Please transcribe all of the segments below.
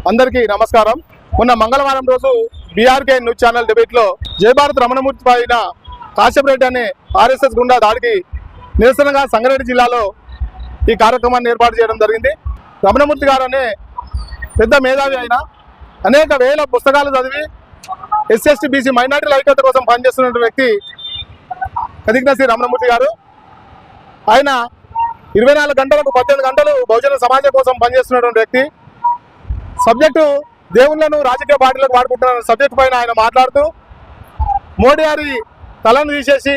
అందరికీ నమస్కారం. మొన్న మంగళవారం రోజు బీఆర్కే న్యూస్ ఛానల్ డిబేట్లో జయభారత్ రమణమూర్తి పైన కాశ్యప్ రెడ్డి అనే ఆర్ఎస్ఎస్ గుండా దాడికి నిరసనగా సంగారెడ్డి జిల్లాలో ఈ కార్యక్రమాన్ని ఏర్పాటు చేయడం జరిగింది. రమణమూర్తి గారు అనే పెద్ద మేధావి అయిన అనేక వేల పుస్తకాలు చదివి ఎస్సీ బీసీ మైనార్టీల ఐక్యత కోసం పనిచేస్తున్న వ్యక్తి కదిగిన శ్రీ రమణమూర్తి గారు. ఆయన 24 గంటలకు 18 గంటలు బహుజన సమాజం కోసం పనిచేస్తున్నటువంటి వ్యక్తి. సబ్జెక్టు దేవుళ్లను రాజకీయ పార్టీలకు వాడుకుంటున్న సబ్జెక్టు పైన ఆయన మాట్లాడుతూ మోడీ గారి తలను తీసేసి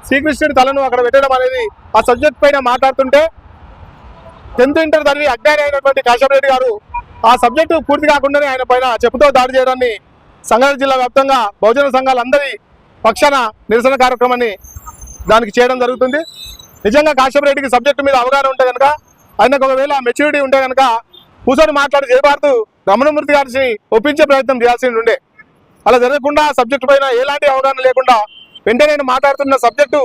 శ్రీకృష్ణుడి తలను అక్కడ పెట్టడం అనేది ఆ సబ్జెక్ట్ పైన మాట్లాడుతుంటే 10th ఇంటర్ చదివి అజ్ఞాని అయినటువంటి కాశ్యప్ రెడ్డి గారు ఆ సబ్జెక్టు పూర్తి కాకుండానే ఆయన పైన చెప్పుతో దాడి చేయడాన్ని సంగారెడ్డి జిల్లా వ్యాప్తంగా బహుజన సంఘాలందరి పక్షాన నిరసన కార్యక్రమాన్ని దానికి చేయడం జరుగుతుంది. నిజంగా కాశ్యప్ రెడ్డికి సబ్జెక్టు మీద అవగాహన ఉంటే కనుక, ఆయనకు ఒకవేళ మెచ్యూరిటీ ఉంటే కనుక కూర్చొని మాట్లాడి జయభారత్ రమణమూర్తి గారిని ఒప్పించే ప్రయత్నం చేయాల్సి ఉండే. అలా జరగకుండా సబ్జెక్టు పైన ఎలాంటి అవగాహన లేకుండా వెంటనే ఆయన మాట్లాడుతున్న సబ్జెక్టు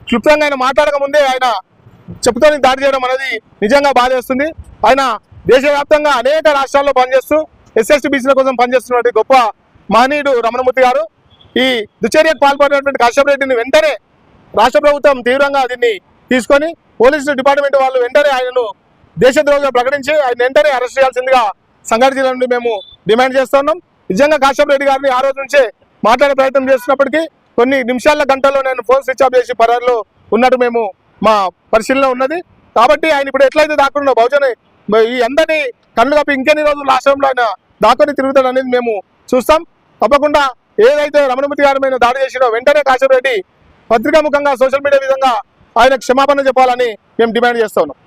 క్లుప్తంగా ఆయన మాట్లాడక ముందే ఆయన చెప్పుతో దాడి చేయడం అనేది నిజంగా బాధేస్తుంది. ఆయన దేశవ్యాప్తంగా అనేక రాష్ట్రాల్లో పనిచేస్తూ ఎస్సీ బీసీల కోసం పనిచేస్తున్నటువంటి గొప్ప మహనీయుడు రమణమూర్తి గారు. ఈ దుశ్చర్యకు పాల్పడినటువంటి కాశ్యప్ రెడ్డిని వెంటనే రాష్ట్ర ప్రభుత్వం తీవ్రంగా దీన్ని తీసుకొని పోలీసు డిపార్ట్మెంట్ వాళ్ళు వెంటనే ఆయనను దేశద్రోహిగా ప్రకటించి ఆయన వెంటనే అరెస్ట్ చేయాల్సిందిగా సంగారెడ్డి జిల్లా నుండి మేము డిమాండ్ చేస్తున్నాం. నిజంగా కాశ్యప్ రెడ్డి గారిని ఆ రోజు నుంచే మాట్లాడే ప్రయత్నం చేస్తున్నప్పటికీ కొన్ని నిమిషాల గంటల్లో నేను ఫోన్ స్విచ్ ఆఫ్ చేసి పరారులో ఉన్నట్టు మేము మా పరిశీలన ఉన్నది. కాబట్టి ఆయన ఇప్పుడు ఎట్లయితే దాక్కుండా బహుజన ఈ అందరినీ కళ్ళు కప్పి ఇంకెన్ని రోజులు రాష్ట్రంలో ఆయన దాక్కుని తిరుగుతాడు అనేది మేము చూస్తాం. తప్పకుండా ఏదైతే రమణమూర్తి గారి మీద దాడి చేసినో వెంటనే కాశ్యప్ రెడ్డి పత్రికాముఖంగా సోషల్ మీడియా విధంగా ఆయన క్షమాపణ చెప్పాలని మేము డిమాండ్ చేస్తా ఉన్నాం.